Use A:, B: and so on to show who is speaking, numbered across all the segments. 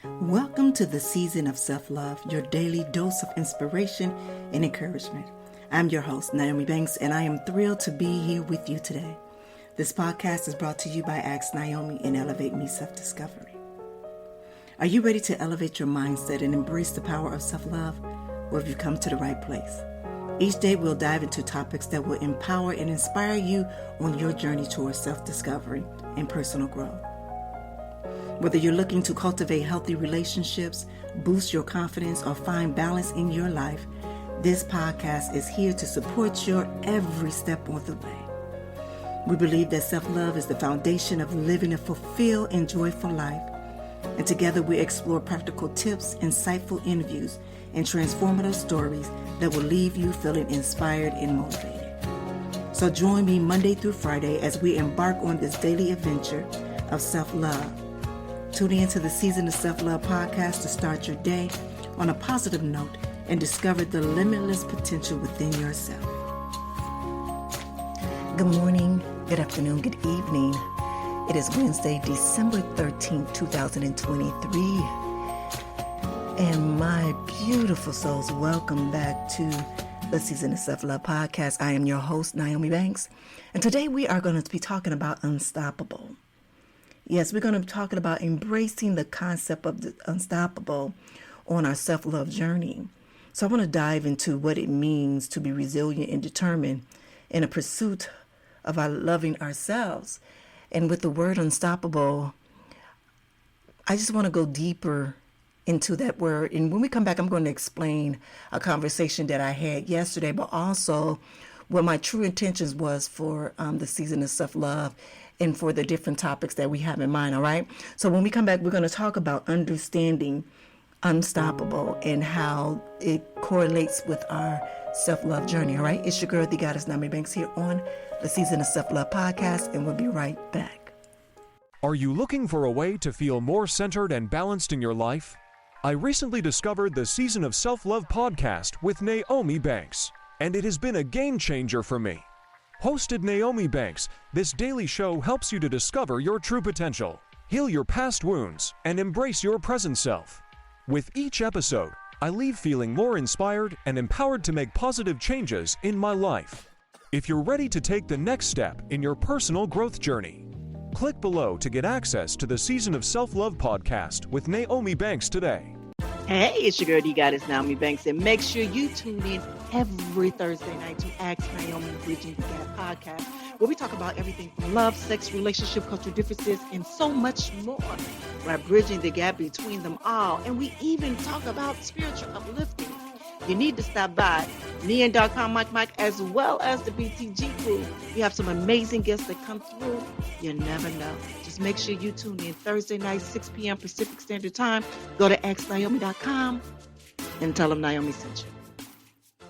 A: Welcome to the season of self-love, your daily dose of inspiration and encouragement. I'm your host, Nyomi, and I am thrilled to be here with you today. This podcast is brought to you by Ask Nyomi and Elevate Me Self-Discovery. Are you ready to elevate your mindset and embrace the power of self-love? Or have you come to the right place? Each day we'll dive into topics that will empower and inspire you on your journey towards self-discovery and personal growth. Whether you're looking to cultivate healthy relationships, boost your confidence, or find balance in your life, this podcast is here to support your every step of the way. We believe that self-love is the foundation of living a fulfilled and joyful life. And together we explore practical tips, insightful interviews, and transformative stories that will leave you feeling inspired and motivated. So join me Monday through Friday as we embark on this daily adventure of self-love. Tune into the Season of Self-Love podcast to start your day on a positive note and discover the limitless potential within yourself. Good morning, good afternoon, good evening. It is Wednesday, December 13th, 2023. And my beautiful souls, welcome back to the Season of Self-Love podcast. I am your host, Nyomi, and today we are going to be talking about unstoppable. Yes, we're going to be talking about embracing the concept of the unstoppable on our self-love journey. So I want to dive into what it means to be resilient and determined in a pursuit of our loving ourselves. And with the word unstoppable, I just want to go deeper into that word. And when we come back, I'm going to explain a conversation that I had yesterday, but also what my true intentions was for the Season of Self-Love and for the different topics that we have in mind, all right? So when we come back, we're going to talk about understanding unstoppable and how it correlates with our self-love journey, all right? It's your girl, the goddess Nyomi here on the Season of Self-Love podcast, and we'll be right back.
B: Are you looking for a way to feel more centered and balanced in your life? I recently discovered the Season of Self-Love podcast with Nyomi, and it has been a game changer for me. Hosted Nyomi, this daily show helps you to discover your true potential, heal your past wounds, and embrace your present self. With each episode, I leave feeling more inspired and empowered to make positive changes in my life. If you're ready to take the next step in your personal growth journey, click below to get access to the Season of Self-Love podcast with Nyomi today.
A: Hey, it's your girl, the goddess Nyomi, and make sure you tune in every Thursday night to Ask Nyomi Bridging the Gap podcast, where we talk about everything from love, sex, relationship, cultural differences, and so much more. We're bridging the gap between them all, and we even talk about spiritual uplifting. You need to stop by Neon.com, Mike, as well as the BTG crew. We have some amazing guests that come through. You never know. Just make sure you tune in Thursday night, 6 p.m. Pacific Standard Time. Go to AskNyomi.com and tell them Nyomi sent you.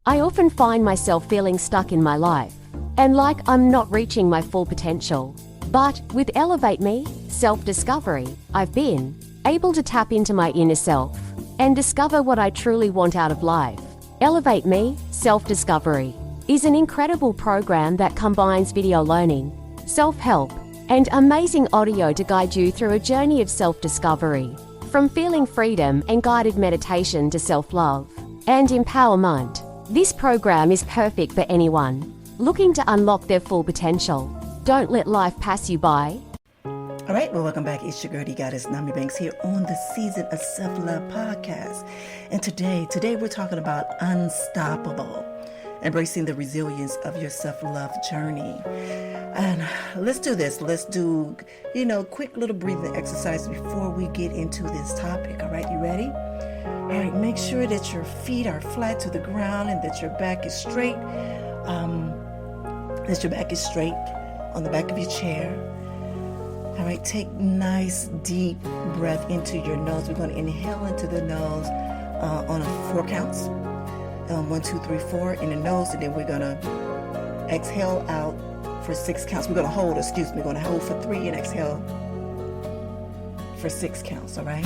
C: I often find myself feeling stuck in my life and like I'm not reaching my full potential. But with Elevate Me, self-discovery, I've been able to tap into my inner self and discover what I truly want out of life. Elevate Me, Self-Discovery is an incredible program that combines video learning, self-help, and amazing audio to guide you through a journey of self-discovery. From feeling freedom and guided meditation to self-love and empowerment, this program is perfect for anyone looking to unlock their full potential. Don't let life pass you by.
A: All right, well, welcome back. It's your girl, the goddess Nyomi here on the Season of Self-Love podcast. And today we're talking about unstoppable, embracing the resilience of your self-love journey. And let's do this. Let's do, quick little breathing exercise before we get into this topic. All right, you ready? All right, make sure that your feet are flat to the ground and that your back is straight. On the back of your chair. All right, take nice deep breath into your nose. We're going to inhale into the nose on 4 counts. 1, 2, 3, 4 in the nose, and then we're going to exhale out for 6 counts. We're going to hold for 3 and exhale for 6 counts, all right?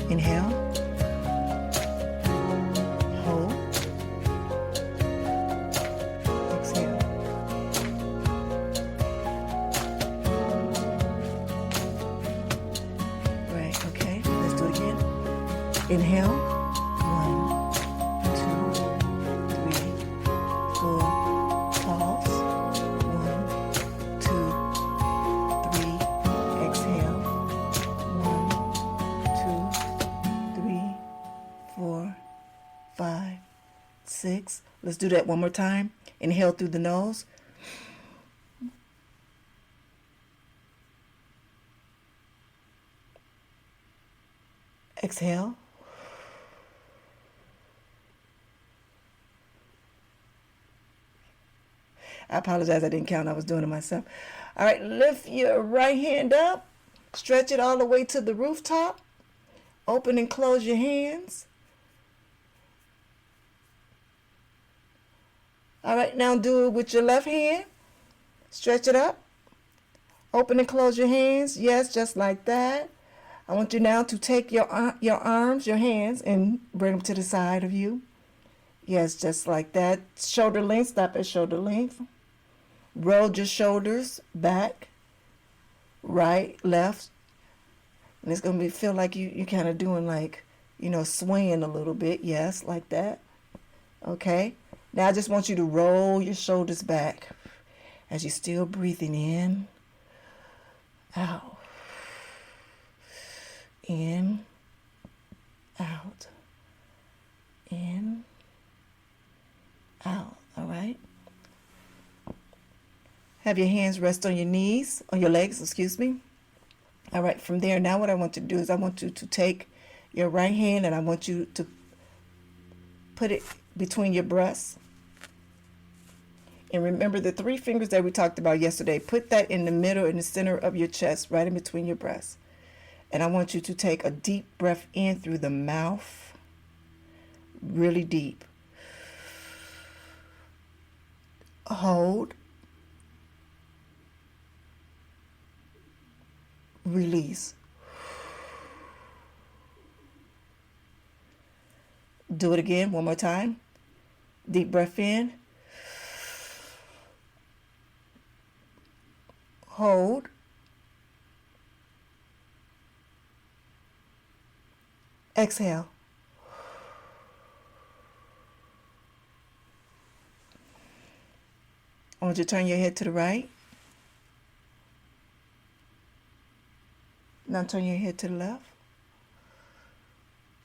A: Inhale. Hold. Exhale. Inhale. 1, 2, 3, 4. Pause. 1, 2, 3. Exhale. 1, 2, 3, 4, 5, 6. Let's do that one more time. Inhale through the nose. Exhale. I apologize, I didn't count. I was doing it myself. All right, lift your right hand up. Stretch it all the way to the rooftop. Open and close your hands. All right, now do it with your left hand. Stretch it up. Open and close your hands. Yes, just like that. I want you now to take your arms, your hands, and bring them to the side of you. Yes, just like that. Shoulder length, stop at shoulder length. Roll your shoulders back, right, left. And it's going to feel like you kind of doing like, swaying a little bit. Yes, like that. Okay. Now I just want you to roll your shoulders back as you're still breathing in, out. In, out, in, out. All right. Have your hands rest on your knees, on your legs, excuse me. All right. From there, now what I want you to do is I want you to take your right hand and I want you to put it between your breasts. And remember the 3 fingers that we talked about yesterday. Put that in the middle, in the center of your chest, right in between your breasts. And I want you to take a deep breath in through the mouth, really deep. Hold. Release. Do it again, one more time. Deep breath in. Hold. Exhale. I want you to turn your head to the right. Now turn your head to the left.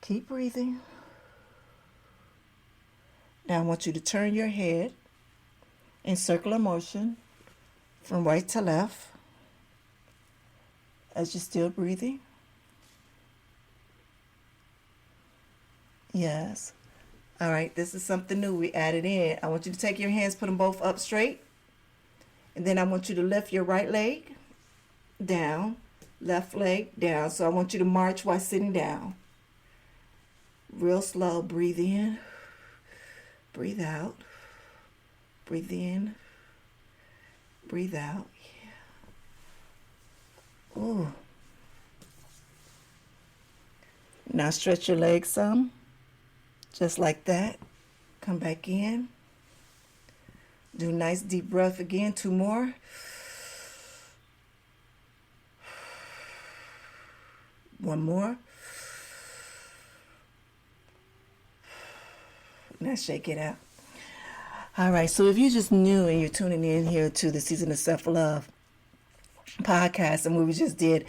A: Keep breathing. Now I want you to turn your head in circular motion from right to left as you're still breathing. Yes. All right, this is something new we added in. I want you to take your hands, put them both up straight. And then I want you to lift your right leg down, left leg down. So I want you to march while sitting down. Real slow. Breathe in, breathe out, breathe in, breathe out. Yeah. Ooh. Now stretch your legs some. Just like that. Come back in. Do a nice deep breath again. 2 more. One more. Now shake it out. All right. So if you're just new and you're tuning in here to the Season of Self-Love podcast and what we just did,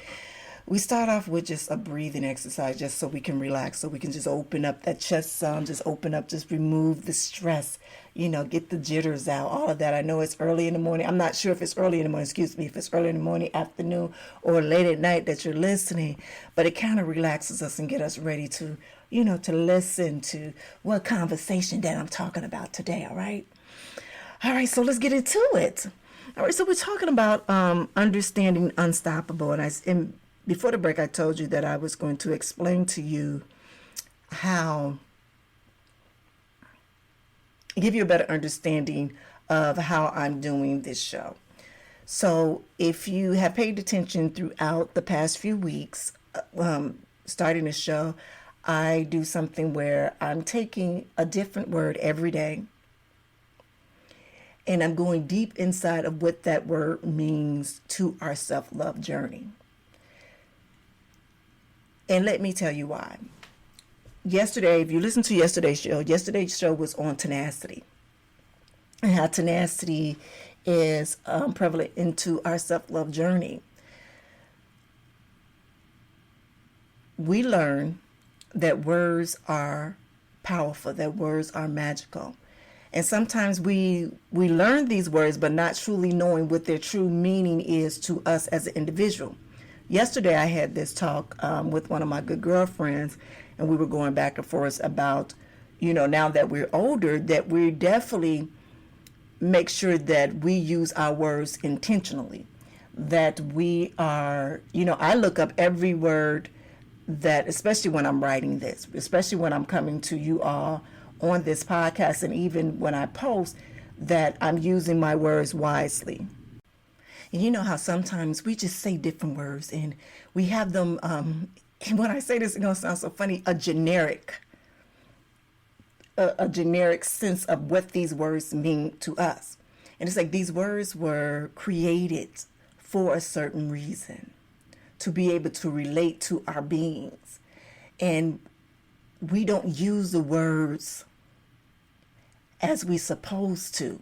A: we start off with just a breathing exercise just so we can relax, so we can just open up that chest some, just open up, just remove the stress, get the jitters out, all of that. I know it's early in the morning. I'm not sure if it's early in the morning, if it's early in the morning, afternoon, or late at night that you're listening, but it kind of relaxes us and get us ready to, to listen to what conversation that I'm talking about today, all right? All right, so let's get into it. All right, so we're talking about understanding unstoppable, and before the break, I told you that I was going to explain to you give you a better understanding of how I'm doing this show. So if you have paid attention throughout the past few weeks, starting the show, I do something where I'm taking a different word every day, and I'm going deep inside of what that word means to our self-love journey. And let me tell you why. yesterday, if you listen to yesterday's show was on tenacity, and how tenacity is prevalent into our self-love journey. We learn that words are powerful, that words are magical. And sometimes we learn these words, but not truly knowing what their true meaning is to us as an individual. Yesterday, I had this talk with one of my good girlfriends, and we were going back and forth about, now that we're older, that we definitely make sure that we use our words intentionally, that we are, I look up every word that, especially when I'm writing this, especially when I'm coming to you all on this podcast, and even when I post, that I'm using my words wisely. And you know how sometimes we just say different words and we have them, and when I say this, it's going to sound so funny, a generic sense of what these words mean to us. And it's like these words were created for a certain reason, to be able to relate to our beings. And we don't use the words as we supposed to.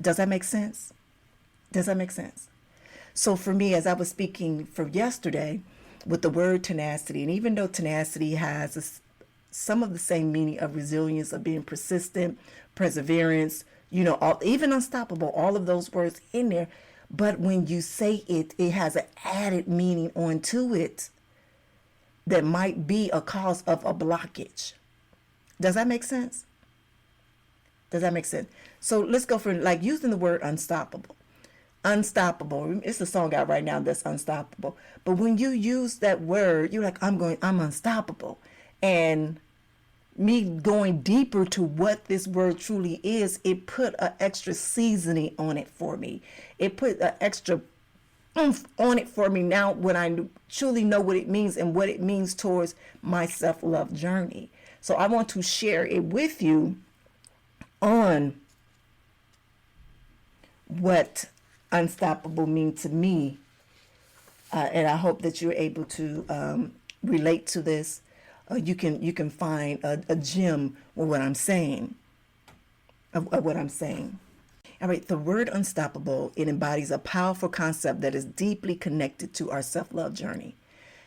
A: Does that make sense? Does that make sense? So for me, as I was speaking for yesterday with the word tenacity, and even though tenacity has some of the same meaning of resilience, of being persistent, perseverance, even unstoppable, all of those words in there. But when you say it, it has an added meaning onto it that might be a cause of a blockage. Does that make sense? Does that make sense? So let's go for like using the word unstoppable. Unstoppable. It's a song out right now that's unstoppable. But when you use that word, you're like, I'm unstoppable. And me going deeper to what this word truly is, it put an extra seasoning on it for me. It put an extra oomph on it for me now when I truly know what it means and what it means towards my self-love journey. So I want to share it with you on what unstoppable means to me. And I hope that you're able to relate to this. You can find a gem with what I'm saying. Of what I'm saying. All right, the word unstoppable, it embodies a powerful concept that is deeply connected to our self-love journey.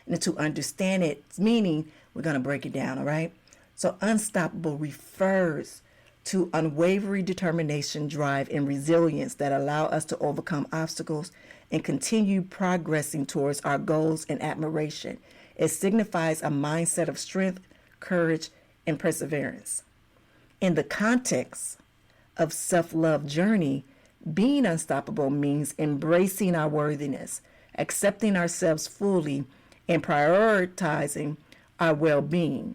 A: And to understand its meaning, we're going to break it down, all right? So unstoppable refers to unwavering determination, drive, and resilience that allow us to overcome obstacles and continue progressing towards our goals and admiration. It signifies a mindset of strength, courage, and perseverance. In the context of self-love journey, being unstoppable means embracing our worthiness, accepting ourselves fully, and prioritizing our well-being.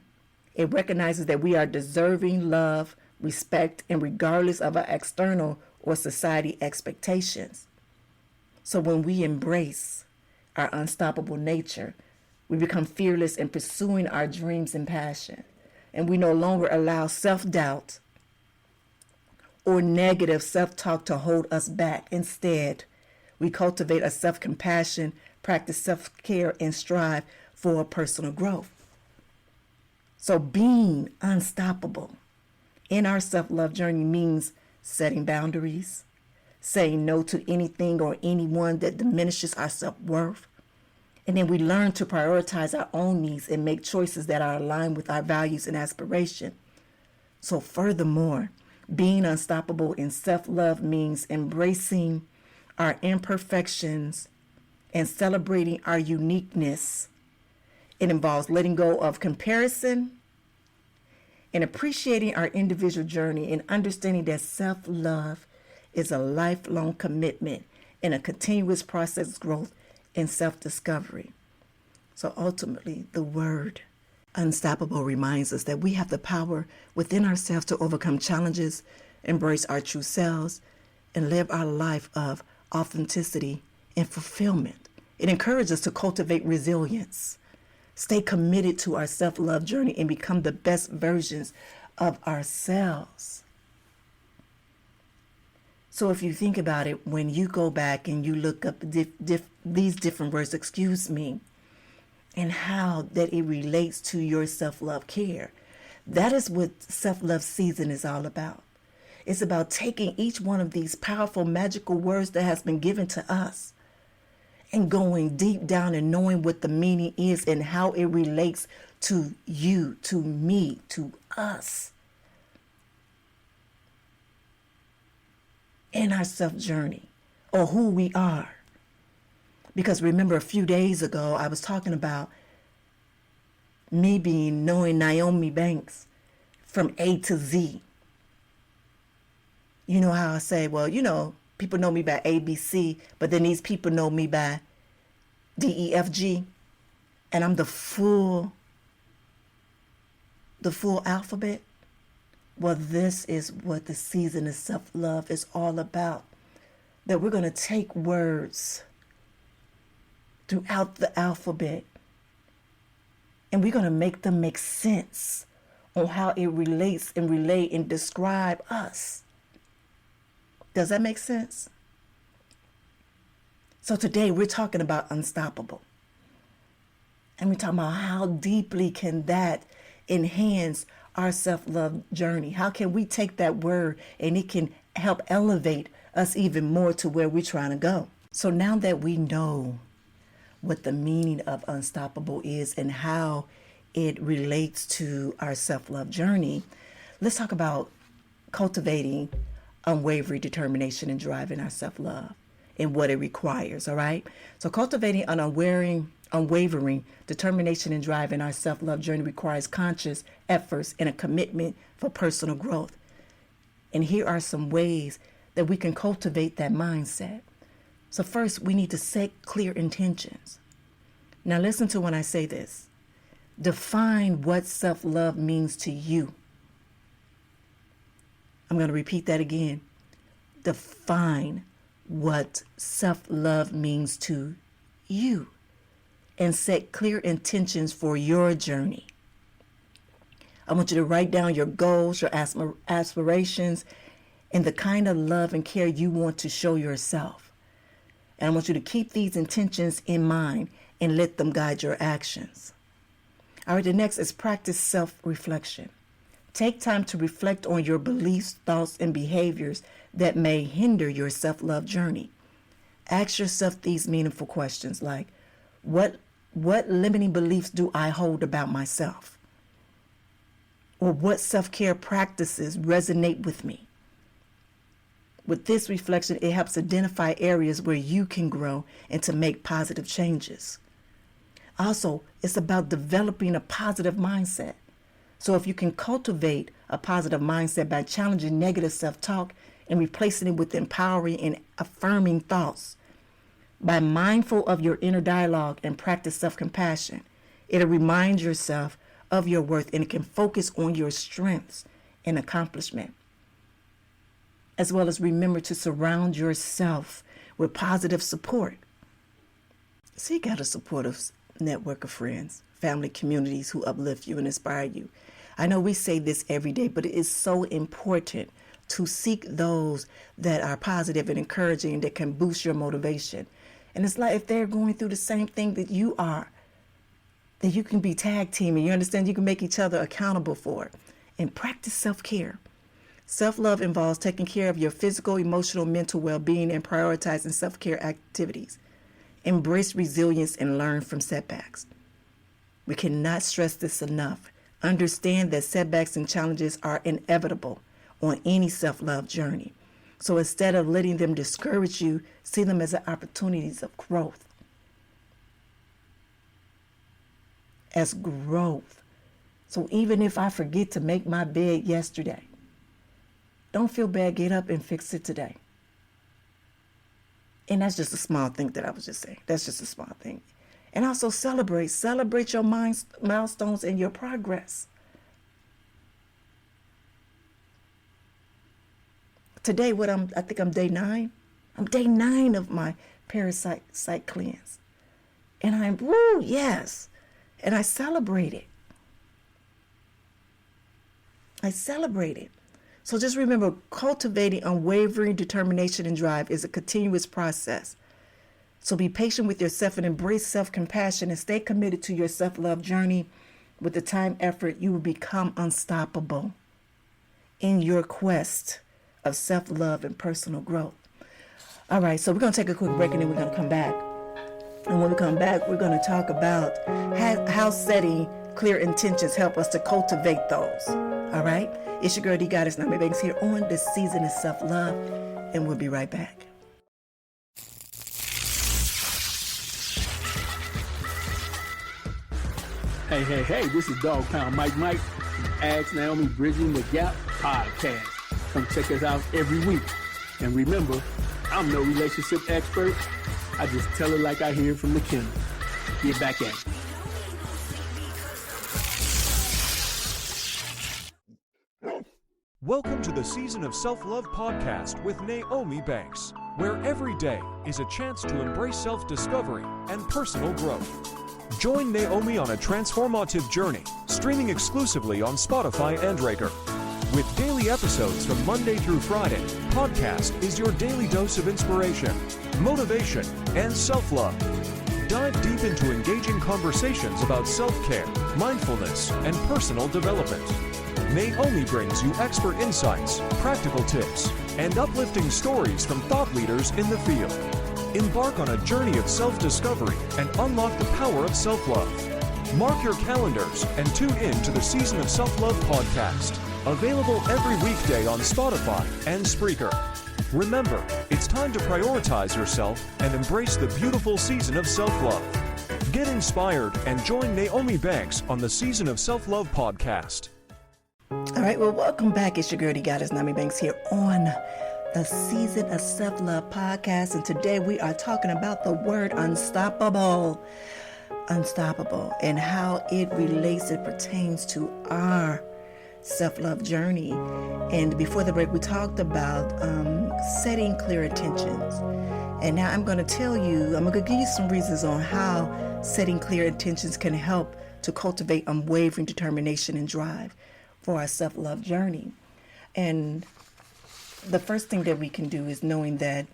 A: It recognizes that we are deserving love, respect, and regardless of our external or society expectations. So when we embrace our unstoppable nature, we become fearless in pursuing our dreams and passion, and we no longer allow self-doubt or negative self-talk to hold us back. Instead, we cultivate a self-compassion, practice self-care, and strive for personal growth. So being unstoppable in our self-love journey means setting boundaries, saying no to anything or anyone that diminishes our self-worth. And then we learn to prioritize our own needs and make choices that are aligned with our values and aspiration. So furthermore, being unstoppable in self-love means embracing our imperfections and celebrating our uniqueness. It involves letting go of comparison and appreciating our individual journey and understanding that self-love is a lifelong commitment and a continuous process of growth and self-discovery. So ultimately, the word unstoppable reminds us that we have the power within ourselves to overcome challenges, embrace our true selves, and live our life of authenticity and fulfillment. It encourages us to cultivate resilience, stay committed to our self-love journey, and become the best versions of ourselves. So if you think about it, when you go back and you look up these different words, and how that it relates to your self-love care. That is what self-love season is all about. It's about taking each one of these powerful, magical words that has been given to us and going deep down and knowing what the meaning is and how it relates to you, to me, to us in our self-journey or who we are. Because remember, a few days ago, I was talking about me knowing Nyomi from A to Z. You know how I say, well, people know me by ABC, but then these people know me by DEFG, and I'm the full alphabet. Well, this is what the season of self-love is all about. That we're going to take words throughout the alphabet and we're going to make them make sense on how it relates and relate and describe us. Does that make sense? So today we're talking about unstoppable. And we're talking about how deeply can that enhance our self-love journey? How can we take that word and it can help elevate us even more to where we're trying to go? So now that we know what the meaning of unstoppable is and how it relates to our self-love journey, let's talk about cultivating unwavering determination and drive in our self-love and what it requires, all right? So cultivating an unwavering determination and drive in our self-love journey requires conscious efforts and a commitment for personal growth. And here are some ways that we can cultivate that mindset. So first, we need to set clear intentions. Now listen to when I say this. Define what self-love means to you. I'm going to repeat that again. Define what self-love means to you and set clear intentions for your journey. I want you to write down your goals, your aspirations, and the kind of love and care you want to show yourself. And I want you to keep these intentions in mind and let them guide your actions. All right, the next is practice self-reflection. Take time to reflect on your beliefs, thoughts, and behaviors that may hinder your self-love journey. Ask yourself these meaningful questions like, what limiting beliefs do I hold about myself? Or what self-care practices resonate with me? With this reflection, it helps identify areas where you can grow and to make positive changes. Also, it's about developing a positive mindset. So if you can cultivate a positive mindset by challenging negative self-talk and replacing it with empowering and affirming thoughts, by mindful of your inner dialogue and practice self-compassion, it'll remind yourself of your worth and it can focus on your strengths and accomplishment. As well as remember to surround yourself with positive support. So you got a supportive network of friends, family, communities who uplift you and inspire you. I know we say this every day, but it is so important to seek those that are positive and encouraging that can boost your motivation. And it's like if they're going through the same thing that you are, that you can be tag teaming. You understand? You can make each other accountable for it. And practice self-care. Self-love involves taking care of your physical, emotional, mental well-being and prioritizing self-care activities. Embrace resilience and learn from setbacks. We cannot stress this enough. Understand that setbacks and challenges are inevitable on any self-love journey. So instead of letting them discourage you, see them as opportunities of growth. As growth. So even if I forget to make my bed yesterday, don't feel bad, get up and fix it today. And that's just a small thing that I was just saying. That's just a small thing. And also celebrate your milestones and your progress. Today, I think I'm day 9. I'm day 9 of my parasite cleanse. And yes. And I celebrate it. So just remember, cultivating unwavering determination and drive is a continuous process. So be patient with yourself and embrace self-compassion and stay committed to your self-love journey with the time, effort, you will become unstoppable in your quest of self-love and personal growth. All right, so we're going to take a quick break and then we're going to come back. And when we come back, we're going to talk about how setting clear intentions help us to cultivate those. All right? It's your girl, D Goddess Nyomi Banks here on this season of self-love, and we'll be right back.
D: Hey, this is Dog Pound Mike, Ask Naomi Bridging the Gap podcast. Come check us out every week. And remember, I'm no relationship expert. I just tell it like I hear it from the kennel. Get back at it.
B: Welcome to the Season of Self-Love podcast with Nyomi Banks, where every day is a chance to embrace self-discovery and personal growth. Join Nyomi on a transformative journey, streaming exclusively on Spotify and Breaker. With daily episodes from Monday through Friday, podcast is your daily dose of inspiration, motivation, and self-love. Dive deep into engaging conversations about self-care, mindfulness, and personal development. Nyomi brings you expert insights, practical tips, and uplifting stories from thought leaders in the field. Embark on a journey of self-discovery and unlock the power of self-love. Mark your calendars and tune in to the Season of Self-Love podcast, available every weekday on Spotify and Spreaker. Remember, it's time to prioritize yourself and embrace the beautiful season of self-love. Get inspired and join Nyomi Banks on the Season of Self-Love podcast.
A: All right, well, welcome back. It's your girl, D Goddess Nyomi Banks here on the Season of Self-Love podcast. And today we are talking about the word unstoppable. Unstoppable, and how it relates, it pertains to our self-love journey. And before the break, we talked about setting clear intentions. And now I'm going to give you some reasons on how setting clear intentions can help to cultivate unwavering determination and drive for our self-love journey. And the first thing that we can do is knowing that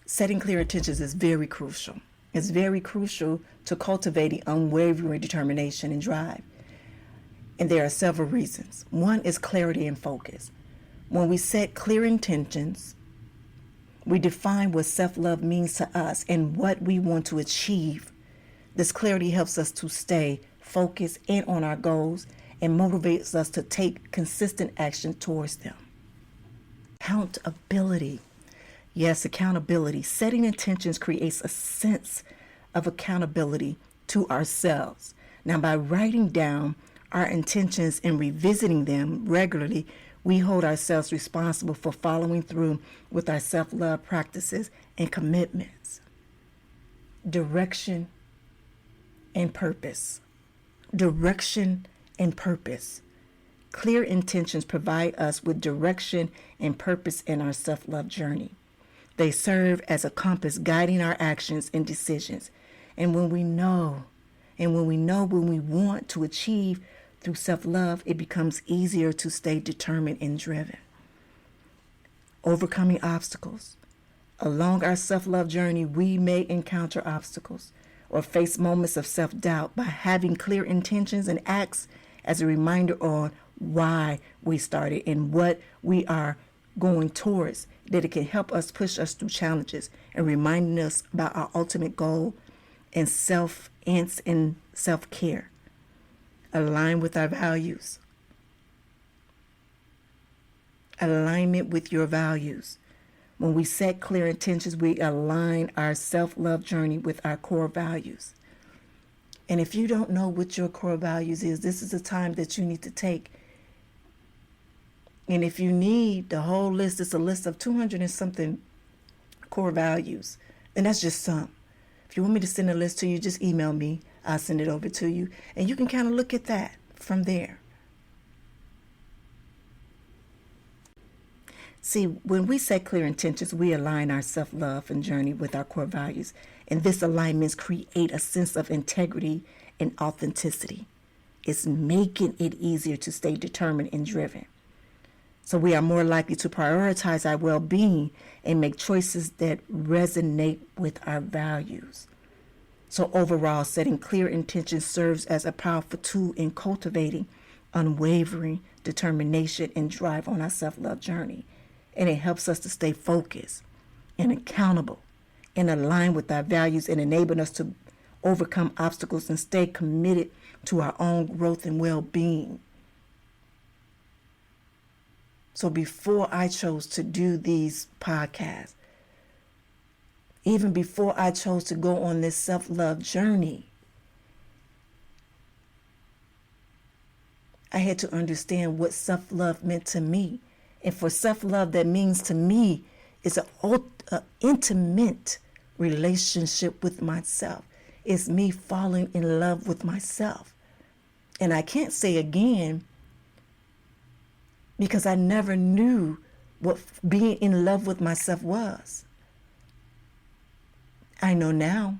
A: setting clear intentions is very crucial. It's very crucial to cultivating unwavering determination and drive. And there are several reasons. One is clarity and focus. When we set clear intentions, we define what self-love means to us and what we want to achieve. This clarity helps us to stay focused in on our goals and motivates us to take consistent action towards them. Accountability. Yes, accountability. Setting intentions creates a sense of accountability to ourselves. Now, by writing down our intentions and revisiting them regularly, we hold ourselves responsible for following through with our self-love practices and commitments. Direction and purpose. Direction and purpose. Clear intentions provide us with direction and purpose in our self-love journey. They serve as a compass guiding our actions and decisions. And when we know when we want to achieve through self-love, it becomes easier to stay determined and driven. Overcoming obstacles. Along our self-love journey, we may encounter obstacles or face moments of self-doubt. By having clear intentions and acts as a reminder on why we started and what we are going towards, that it can help us push us through challenges and reminding us about our ultimate goal and self-care. Align with our values. Alignment with your values. When we set clear intentions, we align our self-love journey with our core values. And if you don't know what your core values is, this is a time that you need to take. And if you need the whole list, it's a list of 200 and something core values. And that's just some. If you want me to send a list to you, just email me. I'll send it over to you. And you can kind of look at that from there. See, when we set clear intentions, we align our self-love and journey with our core values. And this alignments create a sense of integrity and authenticity. It's making it easier to stay determined and driven. So we are more likely to prioritize our well-being and make choices that resonate with our values. So overall, setting clear intentions serves as a powerful tool in cultivating unwavering determination and drive on our self-love journey. And it helps us to stay focused and accountable and align with our values and enabling us to overcome obstacles and stay committed to our own growth and well-being. So before I chose to do these podcasts, even before I chose to go on this self-love journey, I had to understand what self-love meant to me. And for self-love, that means to me is an intimate relationship with myself. It's me falling in love with myself. And I can't say again, because I never knew what being in love with myself was. I know now.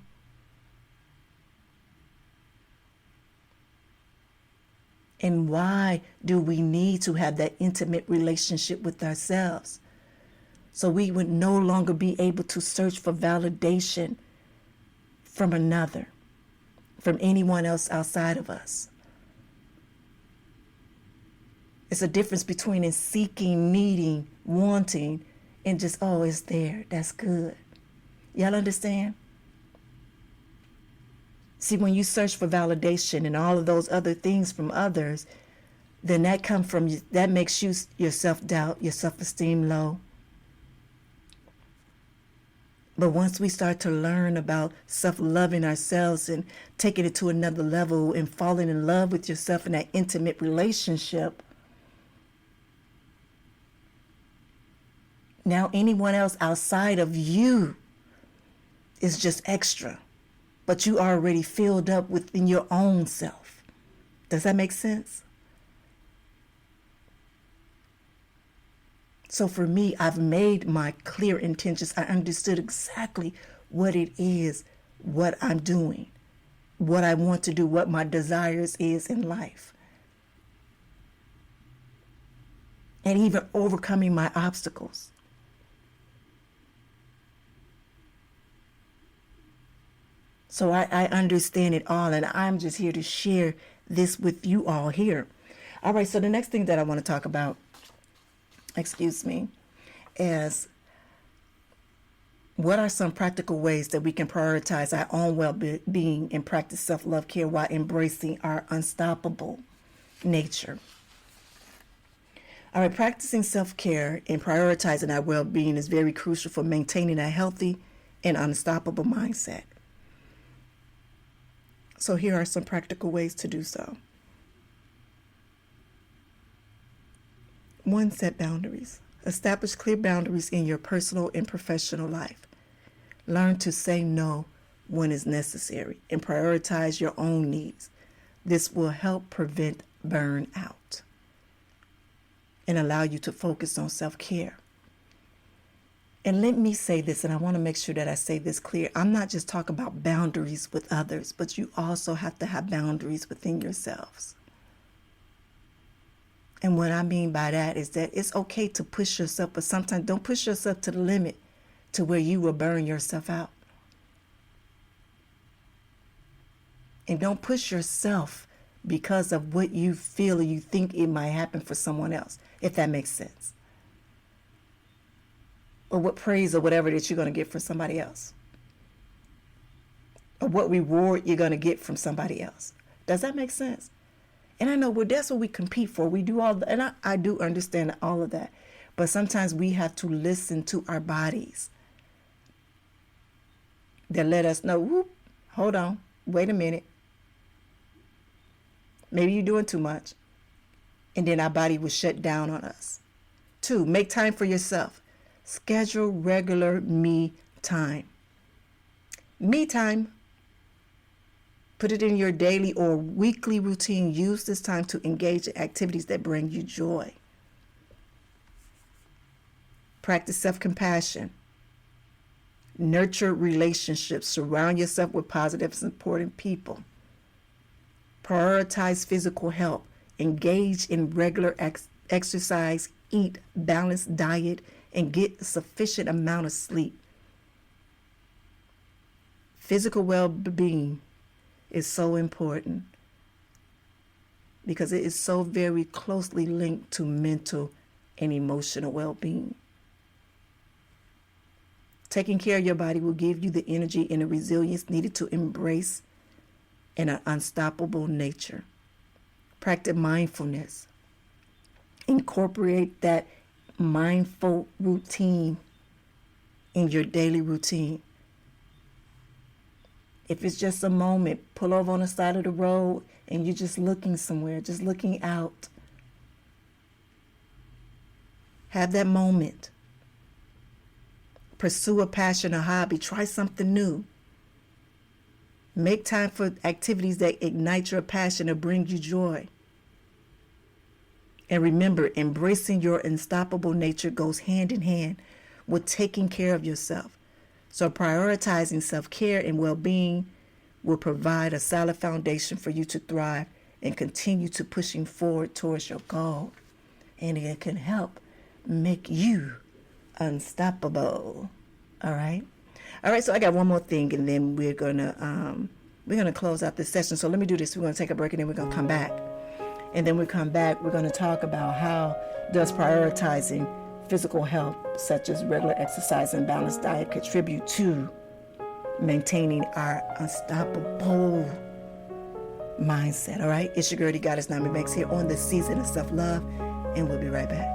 A: And why do we need to have that intimate relationship with ourselves? So we would no longer be able to search for validation from another, from anyone else outside of us. It's a difference between in seeking, needing, wanting, and just, oh, it's there. That's good. Y'all understand? See, when you search for validation and all of those other things from others, then that makes your self-doubt, your self-esteem low. But once we start to learn about self-loving ourselves and taking it to another level and falling in love with yourself in that intimate relationship, now anyone else outside of you is just extra. But you are already filled up within your own self. Does that make sense? So for me, I've made my clear intentions. I understood exactly what it is, what I'm doing, what I want to do, what my desires is in life. And even overcoming my obstacles. So I understand it all, and I'm just here to share this with you all here. All right, so the next thing that I want to talk about, is what are some practical ways that we can prioritize our own well-being and practice self-love care while embracing our unstoppable nature. All right, practicing self-care and prioritizing our well-being is very crucial for maintaining a healthy and unstoppable mindset. So here are some practical ways to do so. 1, set boundaries. Establish clear boundaries in your personal and professional life. Learn to say no when it's necessary and prioritize your own needs. This will help prevent burnout and allow you to focus on self-care. And let me say this, and I want to make sure that I say this clear. I'm not just talking about boundaries with others, but you also have to have boundaries within yourselves. And what I mean by that is that it's okay to push yourself, but sometimes don't push yourself to the limit to where you will burn yourself out. And don't push yourself because of what you feel or you think it might happen for someone else, if that makes sense. Or what praise or whatever that you're going to get from somebody else. Or what reward you're going to get from somebody else. Does that make sense? And I know that's what we compete for. We do all that, and I do understand all of that. But sometimes we have to listen to our bodies that let us know, whoop, hold on, wait a minute. Maybe you're doing too much. And then our body will shut down on us. 2, make time for yourself. Schedule regular me time. Me time. Put it in your daily or weekly routine. Use this time to engage in activities that bring you joy. Practice self-compassion. Nurture relationships. Surround yourself with positive, supportive people. Prioritize physical health. Engage in regular exercise. Eat balanced diet and get a sufficient amount of sleep. Physical well-being is so important because it is so very closely linked to mental and emotional well-being. Taking care of your body will give you the energy and the resilience needed to embrace an unstoppable nature. Practice mindfulness. Incorporate that mindful routine in your daily routine. If it's just a moment, pull over on the side of the road and you're just looking somewhere, just looking out. Have that moment. Pursue a passion or hobby. Try something new. Make time for activities that ignite your passion or bring you joy. And remember, embracing your unstoppable nature goes hand in hand with taking care of yourself. So prioritizing self-care and well-being will provide a solid foundation for you to thrive and continue to pushing forward towards your goal. And it can help make you unstoppable. All right. So I got one more thing, and then we're gonna close out this session. So let me do this. We're gonna take a break, and then we're gonna come back. And then we come back, we're gonna talk about how does prioritizing physical health, such as regular exercise and balanced diet, contribute to maintaining our unstoppable mindset. All right. It's your girl, the goddess NmW&x here on the season of self-love, and we'll be right back.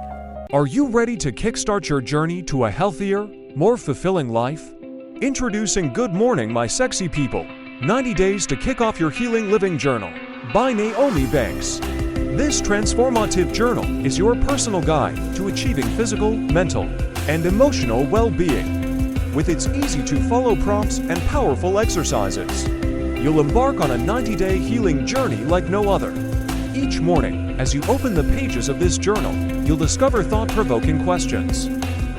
B: Are you ready to kickstart your journey to a healthier, more fulfilling life? Introducing Good Morning, My Sexy People, 90 Days to Kick Off Your Healing Living Journal by Nyomi. This transformative journal is your personal guide to achieving physical, mental, and emotional well-being. With its easy-to-follow prompts and powerful exercises, you'll embark on a 90-day healing journey like no other. Each morning, as you open the pages of this journal, you'll discover thought-provoking questions,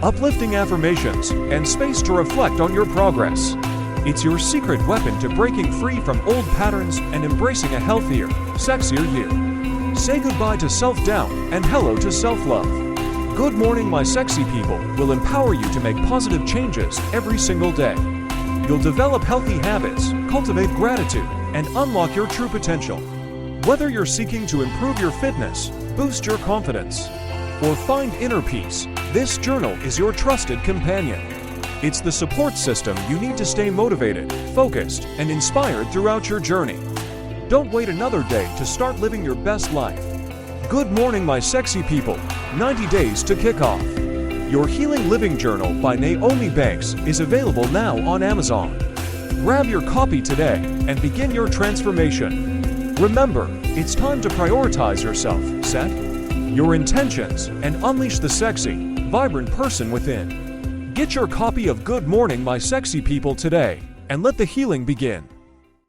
B: uplifting affirmations, and space to reflect on your progress. It's your secret weapon to breaking free from old patterns and embracing a healthier, sexier you. Say goodbye to self-doubt and hello to self-love. Good Morning, My Sexy People will empower you to make positive changes every single day. You'll develop healthy habits, cultivate gratitude, and unlock your true potential. Whether you're seeking to improve your fitness, boost your confidence, or find inner peace, this journal is your trusted companion. It's the support system you need to stay motivated, focused, and inspired throughout your journey. Don't wait another day to start living your best life. Good Morning, My Sexy People, 90 Days to Kick Off. Your Healing Living Journal by Nyomi is available now on Amazon. Grab your copy today and begin your transformation. Remember, it's time to prioritize yourself, set your intentions, and unleash the sexy, vibrant person within. Get your copy of Good Morning, My Sexy People today, and let the healing begin.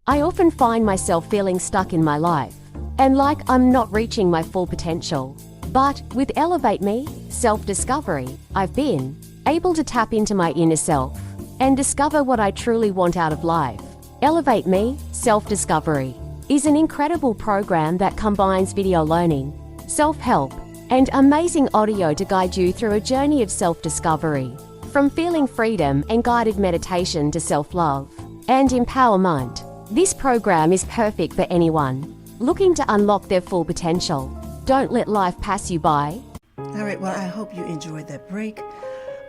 C: I often find myself feeling stuck in my life and like I'm not reaching my full potential. But with Elevate Me, self-discovery, I've been able to tap into my inner self and discover what I truly want out of life. Elevate Me, self-discovery is an incredible program that combines video learning, self-help, and amazing audio to guide you through a journey of self-discovery. From feeling freedom and guided meditation to self-love and empowerment, this program is perfect for anyone looking to unlock their full potential. Don't let life pass you by.
A: All right, well, I hope you enjoyed that break.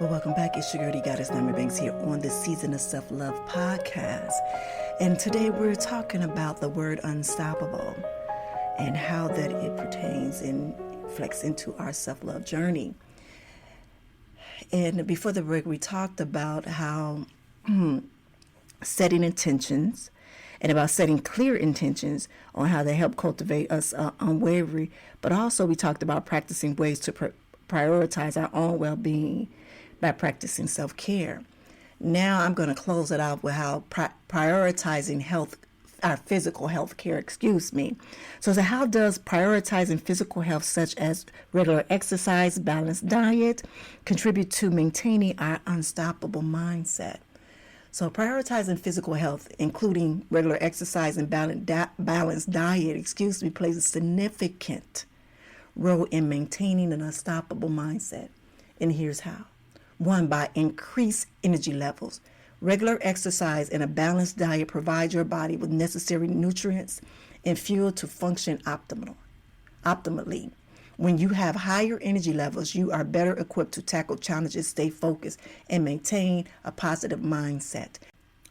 A: Well, welcome back. It's your girl, the goddess NmW&x here on the Season of Self-Love podcast. And today we're talking about the word unstoppable and how that it pertains and flex into our self-love journey. And before the break, we talked about how setting intentions and about setting clear intentions on how they help cultivate us unwavering. But also we talked about practicing ways to prioritize our own well-being by practicing self-care. Now I'm going to close it out with how prioritizing health, our physical health care, So how does prioritizing physical health, such as regular exercise, balanced diet, contribute to maintaining our unstoppable mindset? So prioritizing physical health, including regular exercise and balanced diet, plays a significant role in maintaining an unstoppable mindset. And here's how. 1, by increased energy levels. Regular exercise and a balanced diet provide your body with necessary nutrients and fuel to function optimally. When you have higher energy levels, you are better equipped to tackle challenges, stay focused, and maintain a positive mindset.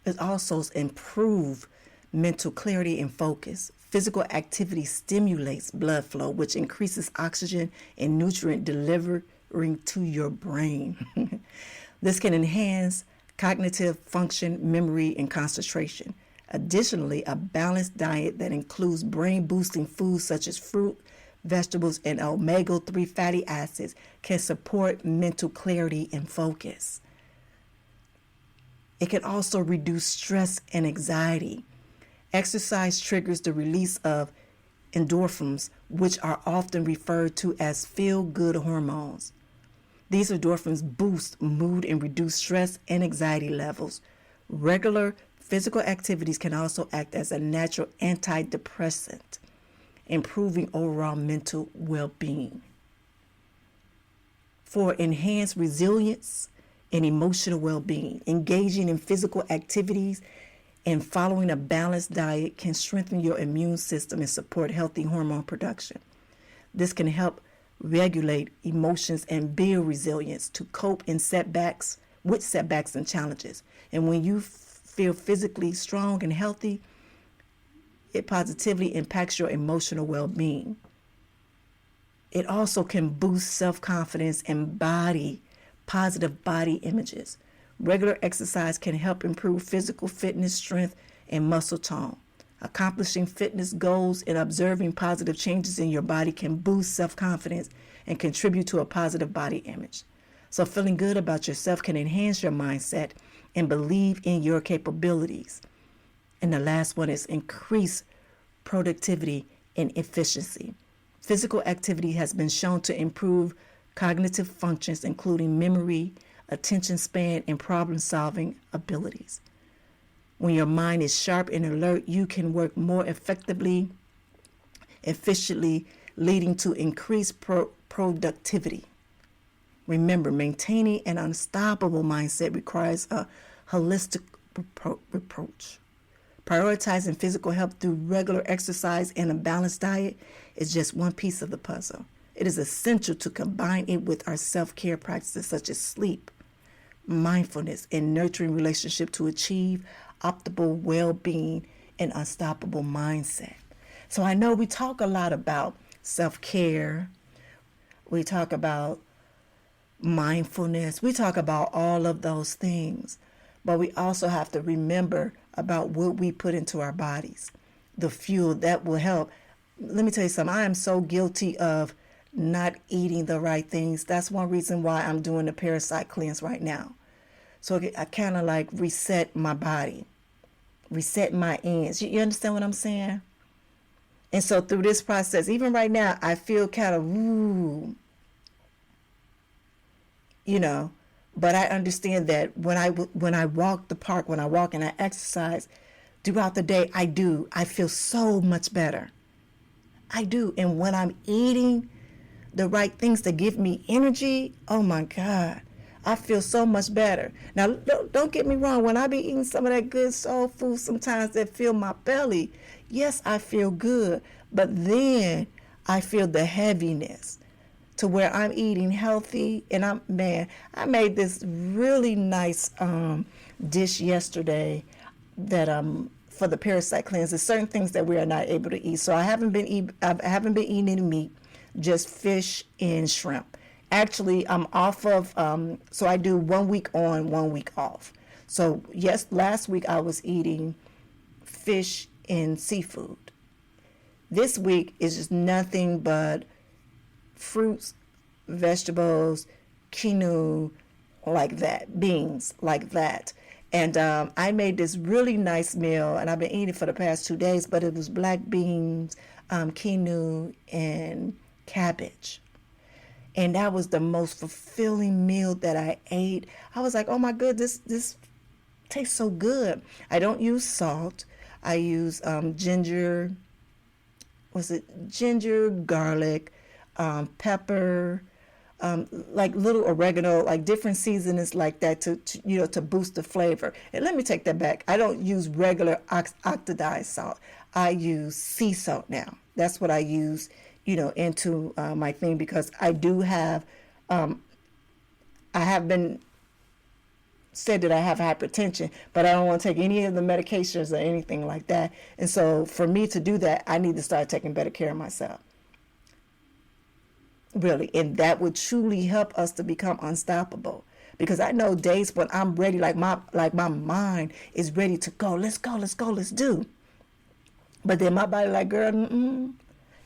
A: It also improves mental clarity and focus. Physical activity stimulates blood flow, which increases oxygen and nutrient delivery to your brain. This can enhance cognitive function, memory, and concentration. Additionally, a balanced diet that includes brain-boosting foods such as fruit, vegetables, and omega-3 fatty acids can support mental clarity and focus. It can also reduce stress and anxiety. Exercise triggers the release of endorphins, which are often referred to as feel-good hormones. These endorphins boost mood and reduce stress and anxiety levels. Regular physical activities can also act as a natural antidepressant, improving overall mental well-being. For enhanced resilience and emotional well-being, engaging in physical activities and following a balanced diet can strengthen your immune system and support healthy hormone production. This can help regulate emotions and build resilience to cope with setbacks and challenges. And when you feel physically strong and healthy, it positively impacts your emotional well-being. It also can boost self-confidence and positive body images. Regular exercise can help improve physical fitness, strength, and muscle tone. Accomplishing fitness goals and observing positive changes in your body can boost self-confidence and contribute to a positive body image. So feeling good about yourself can enhance your mindset and believe in your capabilities. And the last one is increase productivity and efficiency. Physical activity has been shown to improve cognitive functions, including memory, attention span, and problem-solving abilities. When your mind is sharp and alert, you can work more effectively, efficiently, leading to increased productivity. Remember, maintaining an unstoppable mindset requires a holistic approach. Prioritizing physical health through regular exercise and a balanced diet is just one piece of the puzzle. It is essential to combine it with our self-care practices such as sleep, mindfulness, and nurturing relationship to achieve optimal well-being and unstoppable mindset. So I know we talk a lot about self-care. We talk about mindfulness. We talk about all of those things. But we also have to remember about what we put into our bodies, the fuel that will help. Let me tell you something. I am so guilty of not eating the right things. That's one reason why I'm doing the parasite cleanse right now. So I kind of like reset my body, reset my ends. You understand what I'm saying? And so through this process, even right now, I feel kind of, but I understand that when I walk the park, when I walk and I exercise throughout the day, I feel so much better. I do. And when I'm eating the right things to give me energy, oh my God, I feel so much better. Now, don't get me wrong. When I be eating some of that good soul food sometimes that fill my belly, yes, I feel good. But then I feel the heaviness to where I'm eating healthy. And I made this really nice dish yesterday that for the parasite cleanse. There's certain things that we are not able to eat. So I haven't been eating any meat, just fish and shrimp. Actually, I'm off of, so I do 1 week on, 1 week off. So yes, last week I was eating fish and seafood. This week is just nothing but fruits, vegetables, quinoa, like that, beans, like that. And I made this really nice meal, and I've been eating it for the past 2 days, but it was black beans, quinoa, and cabbage. And that was the most fulfilling meal that I ate. I was like, oh my goodness, this tastes so good. I don't use salt. I use ginger, garlic, pepper, like little oregano, like different seasonings like that to boost the flavor. And let me take that back. I don't use regular oxidized salt. I use sea salt now. That's what I use, into my thing, because I do have, I have been said that I have hypertension, but I don't want to take any of the medications or anything like that. And so for me to do that, I need to start taking better care of myself. Really. And that would truly help us to become unstoppable. Because I know days when I'm ready, like my mind is ready to go. Let's go, let's do. But then my body like, girl,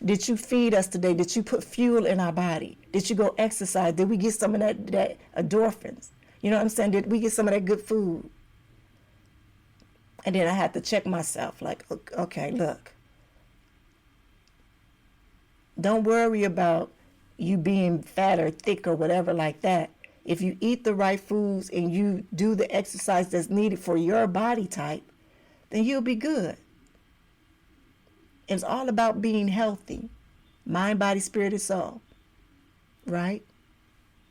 A: did you feed us today? Did you put fuel in our body? Did you go exercise? Did we get some of that endorphins? You know what I'm saying? Did we get some of that good food? And then I had to check myself, like, okay, look. Don't worry about you being fat or thick or whatever like that. If you eat the right foods and you do the exercise that's needed for your body type, then you'll be good. It's all about being healthy. Mind, body, spirit, and soul. Right?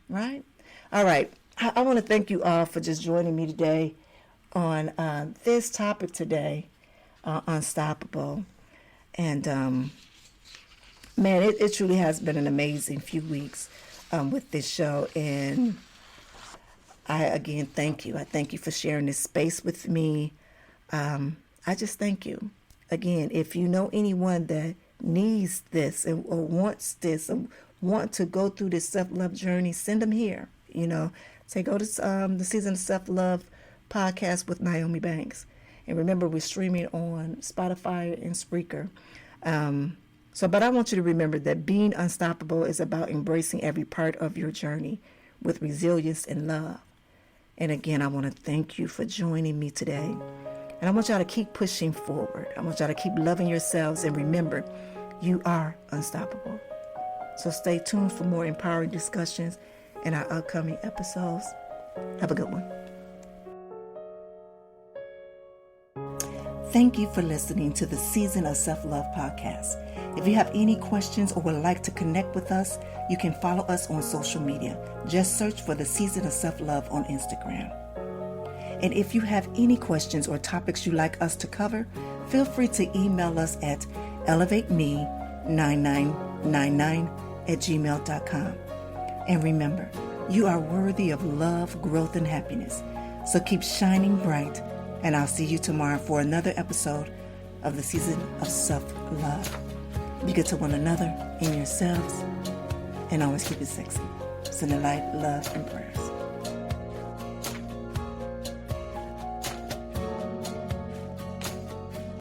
A: Right? All right. I want to thank you all for just joining me today on this topic today, unstoppable. And man, it truly has been an amazing few weeks with this show. And I, again, thank you. I thank you for sharing this space with me. I just thank you. Again, if you know anyone that needs this or wants this or want to go through this self-love journey, send them here. Say go to the Season of Self-Love podcast with Nyomi Banks. And remember, we're streaming on Spotify and Spreaker. But I want you to remember that being unstoppable is about embracing every part of your journey with resilience and love. And again, I want to thank you for joining me today. And I want y'all to keep pushing forward. I want y'all to keep loving yourselves. And remember, you are unstoppable. So stay tuned for more empowering discussions in our upcoming episodes. Have a good one. Thank you for listening to the Season of Self-Love podcast. If you have any questions or would like to connect with us, you can follow us on social media. Just search for the Season of Self-Love on Instagram. And if you have any questions or topics you'd like us to cover, feel free to email us at elevateme9999@gmail.com. And remember, you are worthy of love, growth, and happiness. So keep shining bright, and I'll see you tomorrow for another episode of the Season of Self-Love. Be good to one another and yourselves, and always keep it sexy. Send the light, love, and prayers.